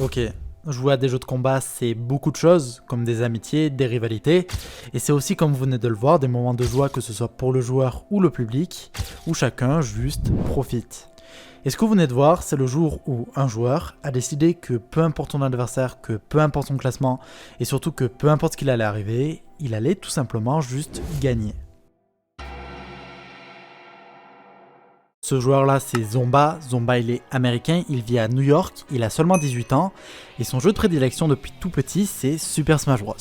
Ok, jouer à des jeux de combat c'est beaucoup de choses, comme des amitiés, des rivalités, et c'est aussi comme vous venez de le voir, des moments de joie que ce soit pour le joueur ou le public, où chacun juste profite. Et ce que vous venez de voir, c'est le jour où un joueur a décidé que peu importe son adversaire, que peu importe son classement, et surtout que peu importe ce qu'il allait arriver, il allait tout simplement juste gagner. Ce joueur-là, c'est Zomba. Zomba, il est américain, il vit à New York, il a seulement 18 ans, et son jeu de prédilection depuis tout petit, c'est Super Smash Bros.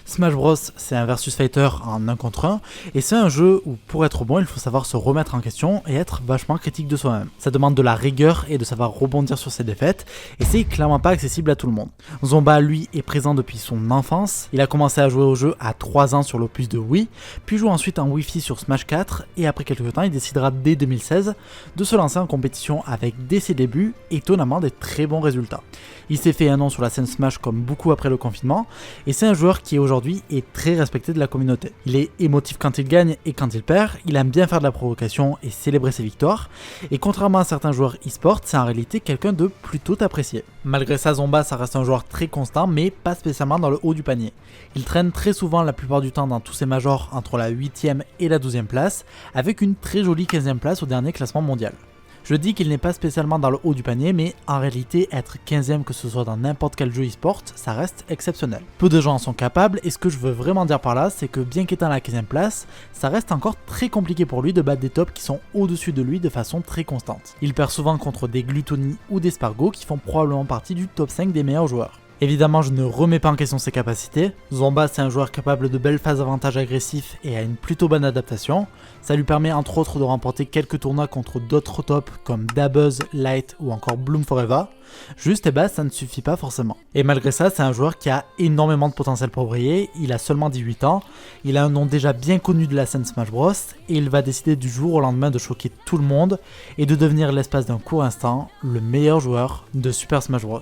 Smash Bros, c'est un versus fighter en 1 contre 1, et c'est un jeu où pour être bon, il faut savoir se remettre en question et être vachement critique de soi-même. Ça demande de la rigueur et de savoir rebondir sur ses défaites, et c'est clairement pas accessible à tout le monde. Zomba, lui, est présent depuis son enfance. Il a commencé à jouer au jeu à 3 ans sur l'opus de Wii, puis joue ensuite en Wi-Fi sur Smash 4, et après quelques temps, il décidera dès 2016 de se lancer en compétition avec dès ses débuts, étonnamment des très bons résultats. Il s'est fait un nom sur la scène Smash comme beaucoup après le confinement, et c'est un joueur qui aujourd'hui est très respecté de la communauté. Il est émotif quand il gagne et quand il perd, il aime bien faire de la provocation et célébrer ses victoires, et contrairement à certains joueurs e-sport, c'est en réalité quelqu'un de plutôt apprécié. Malgré ça, Zomba, ça reste un joueur très constant, mais pas spécialement dans le haut du panier. Il traîne très souvent la plupart du temps dans tous ses majors entre la 8ème et la 12ème place, avec une très jolie 15ème place au dernier classement mondial. Je dis qu'il n'est pas spécialement dans le haut du panier, mais en réalité, être 15ème que ce soit dans n'importe quel jeu e-sport, ça reste exceptionnel. Peu de gens en sont capables, et ce que je veux vraiment dire par là, c'est que bien qu'étant à la 15ème place, ça reste encore très compliqué pour lui de battre des tops qui sont au-dessus de lui de façon très constante. Il perd souvent contre des Gluttony ou des Spargo qui font probablement partie du top 5 des meilleurs joueurs. Évidemment, je ne remets pas en question ses capacités. Zomba, c'est un joueur capable de belles phases d'avantage agressif et a une plutôt bonne adaptation. Ça lui permet entre autres de remporter quelques tournois contre d'autres tops comme Dabuzz, Light ou encore Bloom Forever. Juste, ça ne suffit pas forcément. Et malgré ça, c'est un joueur qui a énormément de potentiel pour briller. Il a seulement 18 ans, il a un nom déjà bien connu de la scène Smash Bros. Et il va décider du jour au lendemain de choquer tout le monde et de devenir l'espace d'un court instant le meilleur joueur de Super Smash Bros.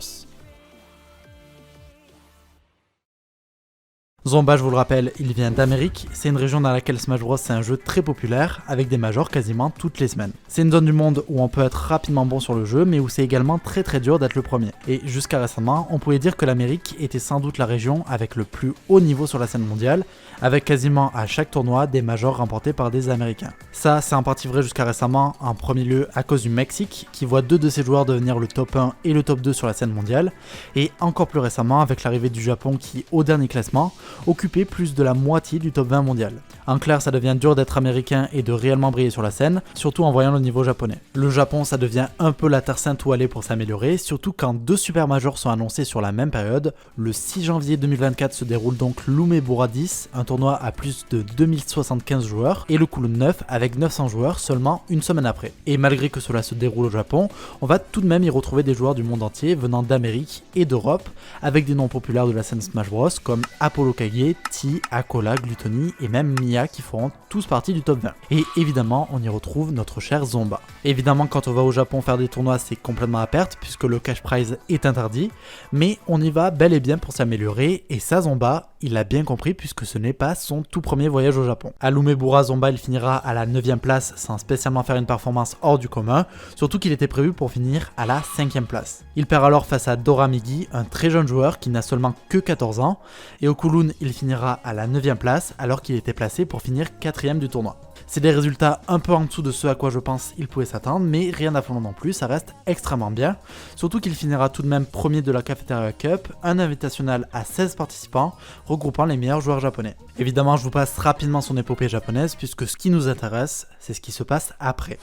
Zomba, je vous le rappelle, il vient d'Amérique, c'est une région dans laquelle Smash Bros c'est un jeu très populaire, avec des majors quasiment toutes les semaines. C'est une zone du monde où on peut être rapidement bon sur le jeu, mais où c'est également très dur d'être le premier. Et jusqu'à récemment, on pouvait dire que l'Amérique était sans doute la région avec le plus haut niveau sur la scène mondiale, avec quasiment à chaque tournoi des majors remportés par des Américains. Ça, c'est en partie vrai jusqu'à récemment, en premier lieu à cause du Mexique, qui voit 2 de ses joueurs devenir le top 1 et le top 2 sur la scène mondiale, et encore plus récemment avec l'arrivée du Japon qui, au dernier classement, occupait plus de la moitié du top 20 mondial. En clair, ça devient dur d'être américain et de réellement briller sur la scène, surtout en voyant le niveau japonais. Le Japon, ça devient un peu la terre sainte où aller pour s'améliorer, surtout quand 2 super majors sont annoncés sur la même période. Le 6 janvier 2024 se déroule donc l'Umebura 10, un tournoi à plus de 2075 joueurs, et le Kulun 9 avec 900 joueurs seulement une semaine après. Et malgré que cela se déroule au Japon, on va tout de même y retrouver des joueurs du monde entier venant d'Amérique et d'Europe, avec des noms populaires de la scène Smash Bros comme Apollo Kage, T, Akola, Gluttony et même Mia qui feront tous partie du top 20. Et évidemment, on y retrouve notre cher Zomba. Évidemment, quand on va au Japon faire des tournois, c'est complètement à perte puisque le cash prize est interdit, mais on y va bel et bien pour s'améliorer, et ça, Zomba, il l'a bien compris puisque ce n'est pas son tout premier voyage au Japon. À l'Umebura, Zomba, il finira à la 9ème place sans spécialement faire une performance hors du commun, surtout qu'il était prévu pour finir à la 5ème place. Il perd alors face à Dora Migi, un très jeune joueur qui n'a seulement que 14 ans, et au Kulun, il finira à la 9ème place alors qu'il était placé pour finir 4ème du tournoi. C'est des résultats un peu en dessous de ce à quoi je pense il pouvait s'attendre, mais rien d'affolant non plus, ça reste extrêmement bien, surtout qu'il finira tout de même premier de la Cafeteria Cup, un invitational à 16 participants, regroupant les meilleurs joueurs japonais. Évidemment, je vous passe rapidement son épopée japonaise, puisque ce qui nous intéresse, c'est ce qui se passe après.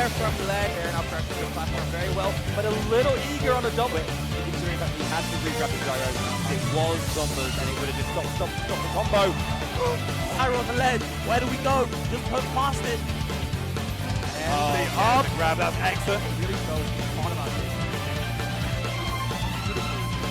From leg there, now pressing the platform very well, but a little eager on the double. Considering that he had to re-grab the gyro, it was Zomba's, and it would have just stopped the combo. Arrow on the ledge, where do we go? Just put past it. And the up. Grab that, excellent. Really shows on about it.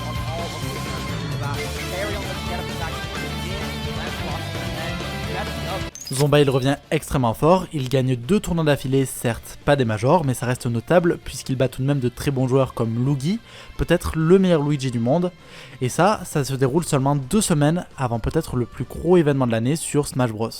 On all of the carry on the get up attack. That's lost, and that's up. Zomba, il revient extrêmement fort, il gagne 2 tournois d'affilée, certes pas des majors, mais ça reste notable puisqu'il bat tout de même de très bons joueurs comme Luigi, peut-être le meilleur Luigi du monde, et ça se déroule seulement 2 semaines avant peut-être le plus gros événement de l'année sur Smash Bros.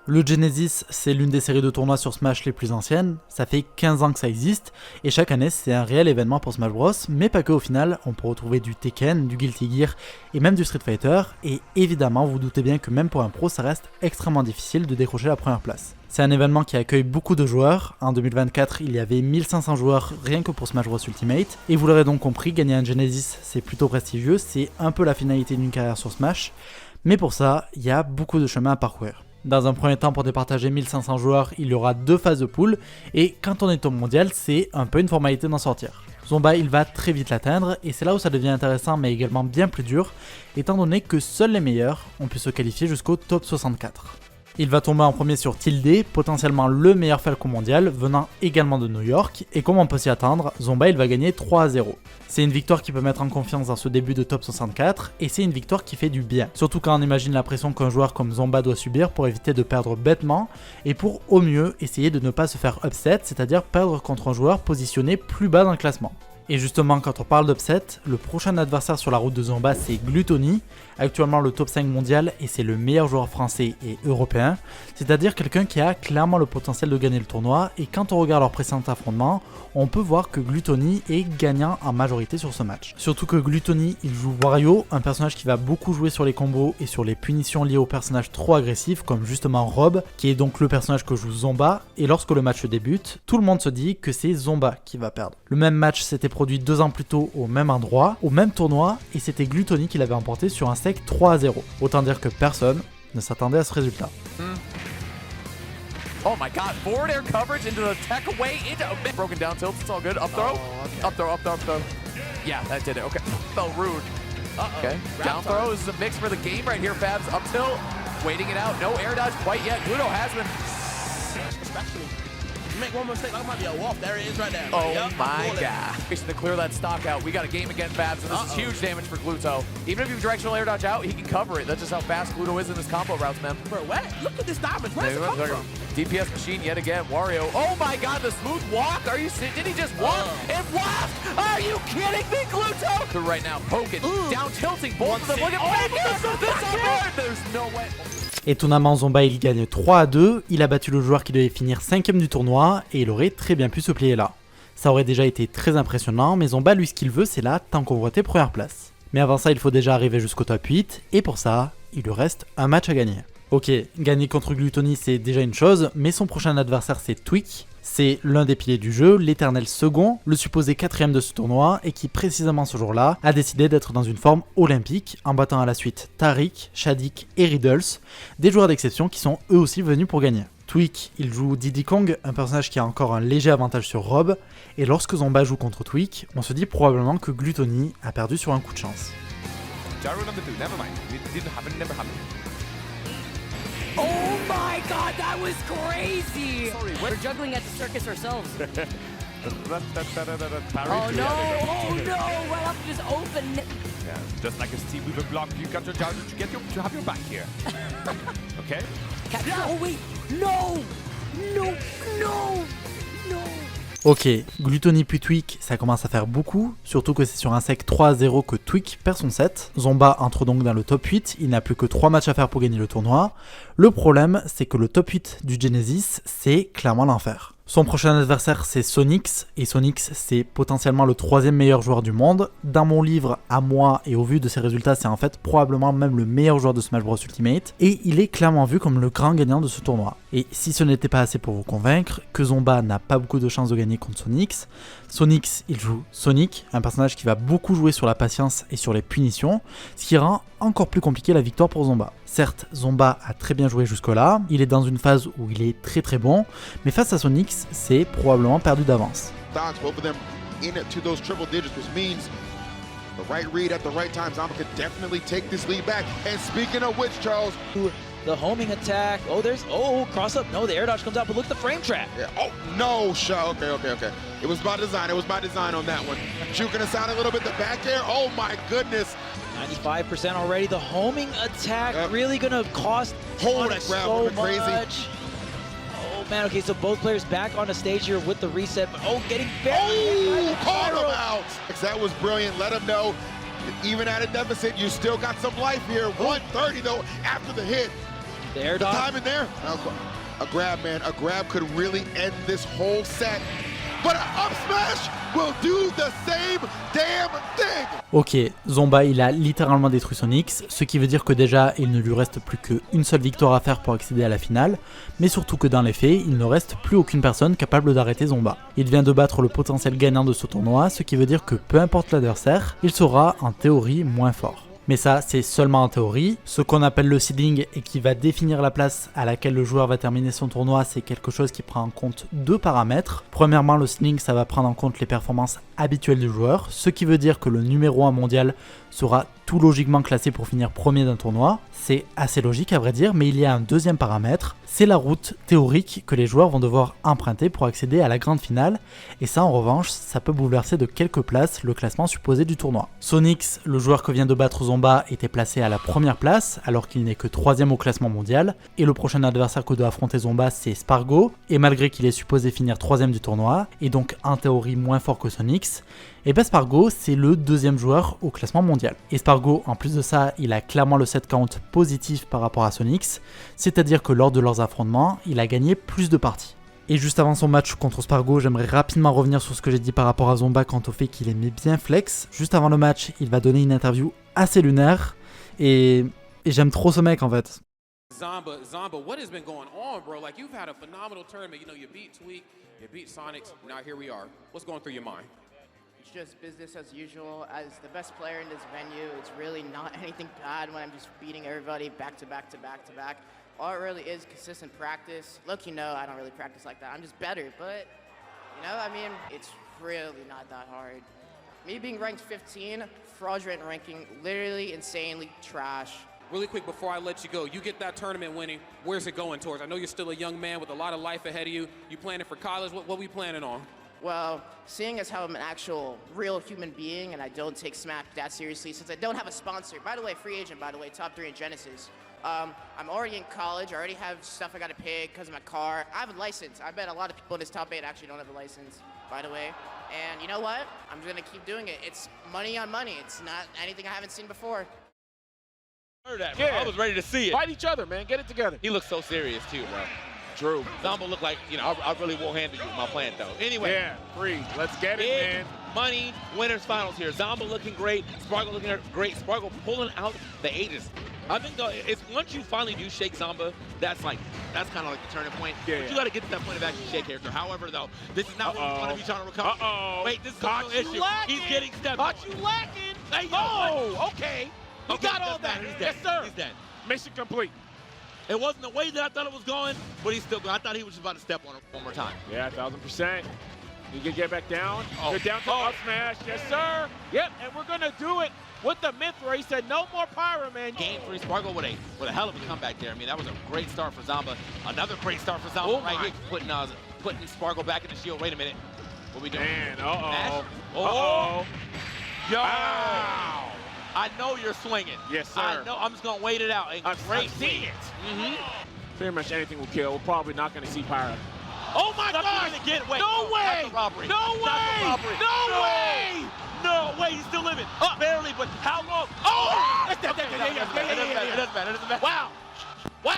Le Genesis, c'est l'une des séries de tournois sur Smash les plus anciennes, ça fait 15 ans que ça existe, et chaque année c'est un réel événement pour Smash Bros, mais pas que au final, on peut retrouver du Tekken, du Guilty Gear et même du Street Fighter, et évidemment vous doutez bien que même pour un pro ça reste extrêmement difficile de décrocher la première place. C'est un événement qui accueille beaucoup de joueurs, en 2024 il y avait 1500 joueurs rien que pour Smash Bros Ultimate, et vous l'aurez donc compris, gagner un Genesis c'est plutôt prestigieux, c'est un peu la finalité d'une carrière sur Smash, mais pour ça il y a beaucoup de chemin à parcourir. Dans un premier temps, pour départager 1500 joueurs, il y aura 2 phases de poule, et quand on est au mondial, c'est un peu une formalité d'en sortir. Zomba, il va très vite l'atteindre, et c'est là où ça devient intéressant mais également bien plus dur, étant donné que seuls les meilleurs ont pu se qualifier jusqu'au top 64. Il va tomber en premier sur Tilde, potentiellement le meilleur Falcon mondial, venant également de New York, et comme on peut s'y attendre, Zomba il va gagner 3-0. C'est une victoire qui peut mettre en confiance dans ce début de top 64, et c'est une victoire qui fait du bien. Surtout quand on imagine la pression qu'un joueur comme Zomba doit subir pour éviter de perdre bêtement, et pour au mieux essayer de ne pas se faire upset, c'est-à-dire perdre contre un joueur positionné plus bas dans le classement. Et justement, quand on parle d'upset, le prochain adversaire sur la route de Zomba c'est Gluttony, actuellement le top 5 mondial et c'est le meilleur joueur français et européen, c'est-à-dire quelqu'un qui a clairement le potentiel de gagner le tournoi, et quand on regarde leur précédent affrontement, on peut voir que Gluttony est gagnant en majorité sur ce match. Surtout que Gluttony, il joue Wario, un personnage qui va beaucoup jouer sur les combos et sur les punitions liées aux personnages trop agressifs comme justement Rob, qui est donc le personnage que joue Zomba, et lorsque le match débute, tout le monde se dit que c'est Zomba qui va perdre. Le même match s'était produit 2 ans plus tôt au même endroit, au même tournoi, et c'était Gluttony qui l'avait emporté sur un sec 3-0. Autant dire que personne ne s'attendait à ce résultat. Oh my god, forward air coverage into the tech away into broken down tilt, it's all good. Up throw, up throw, up throw, up throw. Yeah, that did it, okay. Felt rude. Okay, down throw is a mix for the game right here, Fabs. Up tilt, waiting it out, no air dodge quite yet. Gluto has been. Especially, you make one mistake, that might be a wall. There it is right there. Oh Yep, my pull it. god. To clear that stock out, we got a game again, Fabs, and this is huge damage for Gluto. Even if you directional air dodge out, he can cover it. That's just how fast Gluto is in his combo routes, man. Bro, what? Look at this damage. Where's it come from? DPS machine yet again, Wario. Oh my god, the smooth walk! Are you did he just walk and blast? Are you kidding me, Gluto? Right now, poking, down tilting, both of them. Look at this there's no way. Étonnamment, Zomba il gagne 3-2, il a battu le joueur qui devait finir 5ème du tournoi, et il aurait très bien pu se plier là. Ça aurait déjà été très impressionnant, mais Zomba lui ce qu'il veut c'est la tant convoitée première place. Mais avant ça il faut déjà arriver jusqu'au top 8, et pour ça, il lui reste un match à gagner. Ok, gagner contre Gluttony c'est déjà une chose, mais son prochain adversaire c'est Tweek. C'est l'un des piliers du jeu, l'éternel second, le supposé 4ème de ce tournoi, et qui précisément ce jour-là a décidé d'être dans une forme olympique en battant à la suite Taric, Shadik et Riddles, des joueurs d'exception qui sont eux aussi venus pour gagner. Tweek, il joue Diddy Kong, un personnage qui a encore un léger avantage sur Rob, et lorsque Zomba joue contre Tweek, on se dit probablement que Gluttony a perdu sur un coup de chance. Gyro number 2, never mind. It didn't happen, it never happened. Oh my god, that was crazy! Sorry, We're juggling at the circus ourselves. Parry. Oh no, oh no, right up just open. Yeah, just like a Steve Weaver block, you got your charge to have your back here. Okay? Oh wait, no! No, no, no! Ok, Gluttony puis Tweek, ça commence à faire beaucoup, surtout que c'est sur un sec 3-0 que Tweek perd son set. Zomba entre donc dans le top 8, il n'a plus que 3 matchs à faire pour gagner le tournoi. Le problème, c'est que le top 8 du Genesis, c'est clairement l'enfer. Son prochain adversaire c'est Sonix, et Sonix c'est potentiellement le 3ème meilleur joueur du monde. Dans mon livre, à moi et au vu de ses résultats, c'est en fait probablement même le meilleur joueur de Smash Bros Ultimate, et il est clairement vu comme le grand gagnant de ce tournoi. Et si ce n'était pas assez pour vous convaincre, que Zomba n'a pas beaucoup de chances de gagner contre Sonix, Sonix il joue Sonic, un personnage qui va beaucoup jouer sur la patience et sur les punitions, ce qui rend encore plus compliqué la victoire pour Zomba. Certes, Zomba a très bien joué jusque-là, il est dans une phase où il est très bon, mais face à Sonix, c'est probablement perdu d'avance. Both of them into those triple digits, which means the right read at the right time. Zomba could definitely take this lead back. And speaking of which, Charles, The homing attack. Oh, there's. Oh, cross up. No, the air dodge comes out, but look at the frame trap. yeah. Oh no, shot. Okay. It was by design. It was by design on that one. Juking us out a little bit. The back air. Oh my goodness. 95% already. The homing attack Yep. really gonna cost Hold Sonic that grab so would've been crazy. much. Oh man, okay, so both players back on the stage here with the reset, but getting buried. Oh, called him out. That was brilliant. Let him know. Even at a deficit, you still got some life here. 130 though after the hit. The air The dog. time in there. A grab, man. A grab could really end this whole set. But an up smash will do the same damn thing. Ok, Zomba il a littéralement détruit Sonix, ce qui veut dire que déjà il ne lui reste plus qu'une seule victoire à faire pour accéder à la finale, mais surtout que dans les faits, il ne reste plus aucune personne capable d'arrêter Zomba. Il vient de battre le potentiel gagnant de ce tournoi, ce qui veut dire que peu importe l'adversaire, il sera en théorie moins fort. Mais ça, c'est seulement en théorie. Ce qu'on appelle le seeding et qui va définir la place à laquelle le joueur va terminer son tournoi, c'est quelque chose qui prend en compte deux paramètres. Premièrement, le seeding, ça va prendre en compte les performances habituelles du joueur, ce qui veut dire que le numéro 1 mondial sera tout logiquement classé pour finir premier d'un tournoi. C'est assez logique à vrai dire, mais il y a un deuxième paramètre, c'est la route théorique que les joueurs vont devoir emprunter pour accéder à la grande finale, et ça en revanche, ça peut bouleverser de quelques places le classement supposé du tournoi. Sonix, le joueur que vient de battre Zomba, était placé à la première place, alors qu'il n'est que 3ème au classement mondial, et le prochain adversaire que doit affronter Zomba c'est Spargo, et malgré qu'il est supposé finir 3ème du tournoi, et donc en théorie moins fort que Sonix, et ben Spargo c'est le 2ème joueur au classement mondial. Et Spargo, en plus de ça, il a clairement le set count positif par rapport à Sonix, c'est-à-dire que lors de leurs affrontements, il a gagné plus de parties. Et juste avant son match contre Spargo, j'aimerais rapidement revenir sur ce que j'ai dit par rapport à Zomba quant au fait qu'il aimait bien flex. Juste avant le match, il va donner une interview assez lunaire, et j'aime trop ce mec en fait. Zomba, what has been going on, bro? Like, you've had a phenomenal tournament. You know, you beat Tweak, you beat Sonix, now here we are. What's going through your mind? It's just business as usual. As the best player in this venue, it's really not anything bad when I'm just beating everybody back to back to back to back. All it really is consistent practice. Look, you know, I don't really practice like that. I'm just better, but, you know, I mean, it's really not that hard. Me being ranked 15, fraudulent ranking, literally insanely trash. Really quick before I let you go, you get that tournament winning, where's it going towards? I know you're still a young man with a lot of life ahead of you. You planning for college? What we planning on? Well, seeing as how I'm an actual real human being and I don't take Smack that seriously since I don't have a sponsor. By the way, free agent, by the way, top 3 in Genesis. I'm already in college. I already have stuff I got to pay because of my car. I have a license. I bet a lot of people in this top 8 actually don't have a license, by the way. And you know what? I'm just going to keep doing it. It's money on money. It's not anything I haven't seen before. Heard that, bro. Yeah. I was ready to see it. Fight each other, man. Get it together. He looks so serious too, bro. True. Zomba looked like, you know, I really won't handle you with my plan though. Anyway. Yeah, free. Let's get it, Big man. money winners finals here. Zomba looking great. Spargo looking great. Spargo pulling out the ages. I think though, it's once you finally do shake Zomba, that's kind of like the turning point. Yeah, But yeah. you got to get to that point of actually shake character. However, though, this is not what you want to be trying to recover. Wait, this is a Caught real you issue. lacking. He's getting stepped. Caught you lacking. Hey, yo, Oh, okay. You Okay, got all that's that. bad. He's Yes, dead. sir. He's dead. Mission complete. It wasn't the way that I thought it was going, but he's still going. I thought he was just about to step on it one more time. Yeah, 1000%. You can get back down. Oh. You're down to up smash. Yes, sir. Yep, and we're going to do it with the myth where he said no more Pyro, man. Game 3, Spargo with a hell of a comeback there. I mean, that was a great start for Zomba. Another great start for Zomba Oh right my. here, putting Spargo back in the shield. Wait a minute. What we doing? Man, Mash? uh-oh. Oh. Uh-oh. Yo! Wow. I know you're swinging. Yes, sir. I know. I'm just going to wait it out. And I've seen it. Mm-hmm. Pretty much anything will kill. We're probably not going to see Pyro. Oh, my God! Again. Wait, No way! Not the robbery. No Not the way! robbery. No way! No way! He's still living. Barely, but how long? Oh! It doesn't matter. Wow! Wow!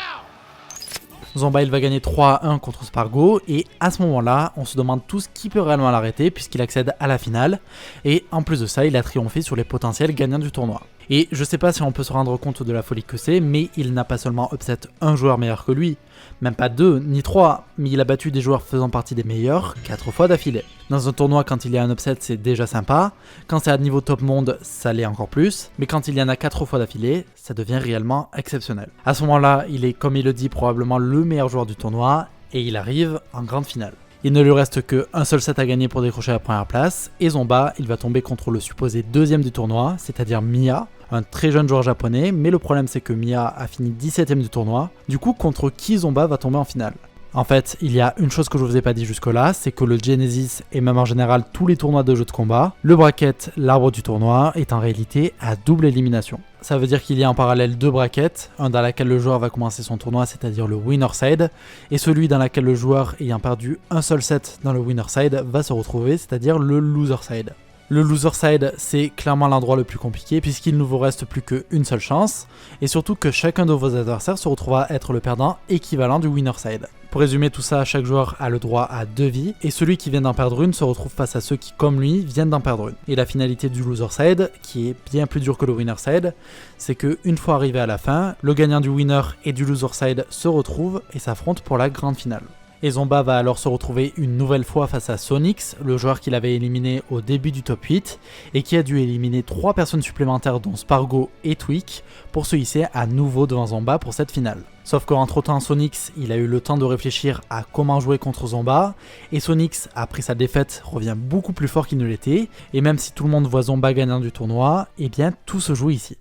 Zomba il va gagner 3-1 contre Spargo, et à ce moment-là, on se demande tous qui peut réellement l'arrêter puisqu'il accède à la finale, et en plus de ça, il a triomphé sur les potentiels gagnants du tournoi. Et je sais pas si on peut se rendre compte de la folie que c'est, mais il n'a pas seulement upset un joueur meilleur que lui, même pas 2 ni 3, mais il a battu des joueurs faisant partie des meilleurs 4 fois d'affilée. Dans un tournoi, quand il y a un upset, c'est déjà sympa, quand c'est à niveau top monde, ça l'est encore plus, mais quand il y en a 4 fois d'affilée, ça devient réellement exceptionnel. À ce moment-là, il est, comme il le dit, probablement le meilleur joueur du tournoi, et il arrive en grande finale. Il ne lui reste qu'un seul set à gagner pour décrocher la première place, et Zomba, il va tomber contre le supposé 2ème du tournoi, c'est-à-dire Mia, un très jeune joueur japonais, mais le problème c'est que Mia a fini 17ème du tournoi, du coup contre qui Zomba va tomber en finale? En fait, il y a une chose que je vous ai pas dit jusque-là, c'est que le Genesis, et même en général tous les tournois de jeux de combat, le bracket, l'arbre du tournoi, est en réalité à double élimination. Ça veut dire qu'il y a en parallèle 2 brackets, un dans lequel le joueur va commencer son tournoi, c'est-à-dire le winner side, et celui dans lequel le joueur ayant perdu un seul set dans le winner side va se retrouver, c'est-à-dire le loser side. Le loser side, c'est clairement l'endroit le plus compliqué puisqu'il ne vous reste plus qu'une seule chance et surtout que chacun de vos adversaires se retrouvera à être le perdant équivalent du winner side. Pour résumer tout ça, chaque joueur a le droit à 2 vies et celui qui vient d'en perdre une se retrouve face à ceux qui, comme lui, viennent d'en perdre une. Et la finalité du loser side, qui est bien plus dur que le winner side, c'est que une fois arrivé à la fin, le gagnant du winner et du loser side se retrouvent et s'affrontent pour la grande finale. Et Zomba va alors se retrouver une nouvelle fois face à Sonix, le joueur qu'il avait éliminé au début du top 8 et qui a dû éliminer 3 personnes supplémentaires dont Spargo et Tweak pour se hisser à nouveau devant Zomba pour cette finale. Sauf qu'entre temps Sonix, il a eu le temps de réfléchir à comment jouer contre Zomba et Sonix, après sa défaite, revient beaucoup plus fort qu'il ne l'était et même si tout le monde voit Zomba gagnant du tournoi, eh bien tout se joue ici.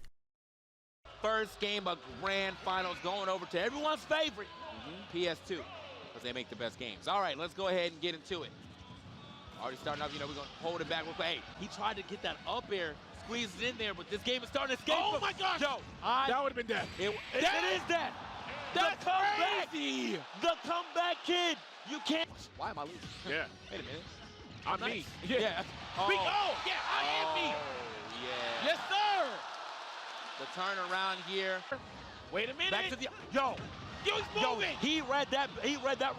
First game of grand finals going over to everyone's favorite, PS2. They make the best games. All right, let's go ahead and get into it. Already starting up, we're going to hold it back. Hey, he tried to get that up air, squeeze it in there, but this game is starting to escape. Oh my gosh! Joe, That would have been death. it is that. That's the comeback. crazy. The comeback kid. You can't. Why am I losing? Yeah. Wait a minute. I'm Nice. me. Yeah. Oh. Yeah, I am me. Yeah. Yes, sir. The turnaround here. Wait a minute. Back to the yo. Yo, he's moving. He read that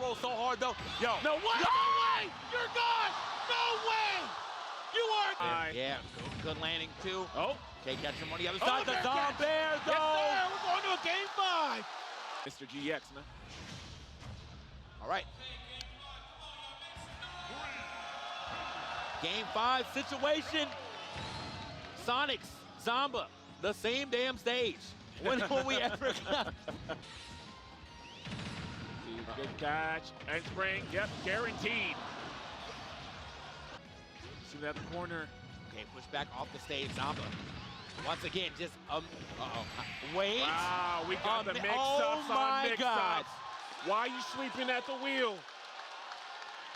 roll so hard though. Yo. No, what? No way. You're gone. No way. You are. Yeah, good landing too. Oh. Okay, catch him on the other side. The Bear Zom catch. Bear Yes, though. sir. We're going to a game 5. Mr. GX, man. All right. Game 5 situation. Sonics, Zomba, the same damn stage. When will we ever come? Good catch. And spring. Yep, guaranteed. See that corner. Okay, push back off the stage, Zomba. Once again, just wait. Wow, we got the mix-ups on mix-ups. Why are you sweeping at the wheel?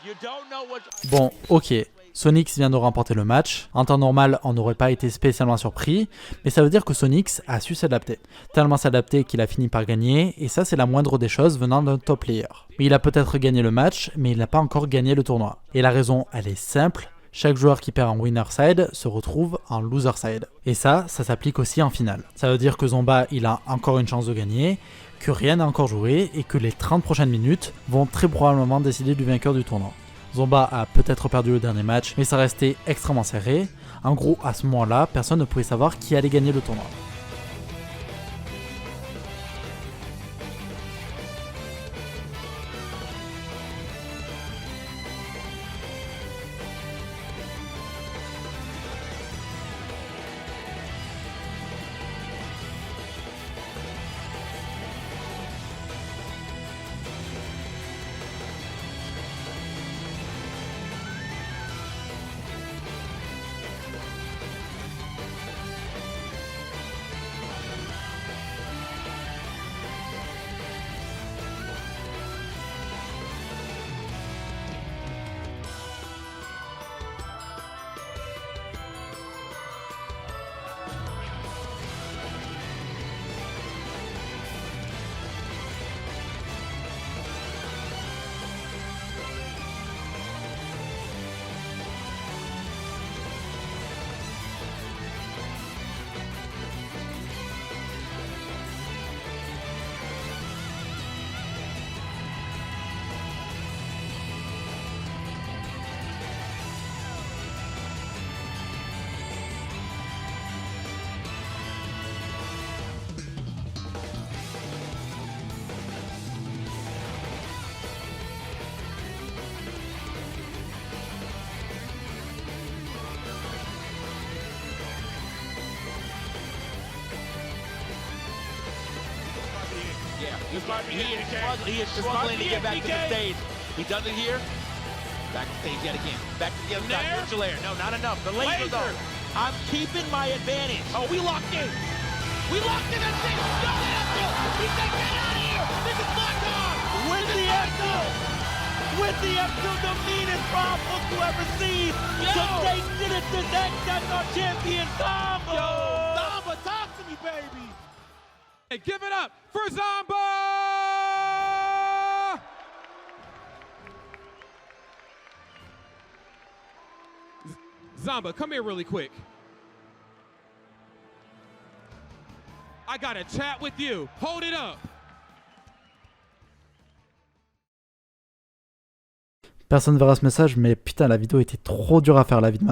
You don't know what. Bon, ok, Sonix vient de remporter le match. En temps normal, on n'aurait pas été spécialement surpris, mais ça veut dire que Sonix a su s'adapter. Tellement s'adapter qu'il a fini par gagner, et ça c'est la moindre des choses venant d'un top player. Mais il a peut-être gagné le match, mais il n'a pas encore gagné le tournoi. Et la raison, elle est simple. Chaque joueur qui perd en winner side se retrouve en loser side. Et ça s'applique aussi en finale. Ça veut dire que Zomba, il a encore une chance de gagner, que rien n'a encore joué et que les 30 prochaines minutes vont très probablement décider du vainqueur du tournoi. Zomba a peut-être perdu le dernier match, mais ça restait extrêmement serré. En gros, à ce moment-là, personne ne pouvait savoir qui allait gagner le tournoi. This might be He it, is DK. struggling to get back to the DK. stage. He does it here. Back to stage yet again. Back to the other side. There. Neutral air. No, not enough. The laser, Laser. though. I'm keeping my advantage. Oh, we locked in. We locked in that thing. No, they have to. We said, get out of here. This is locked on. With the F2. With the F2, the meanest Rob Hook you ever seen. Yo. They did it to that our champion, Zomba. Yo, Zomba, talk to me, baby. Hey, give it up for Zomba! Zamba, come here really quick. I gotta chat with you. Hold it up. Personne verra ce message, mais putain, la vidéo était trop dure à faire, la vie de ma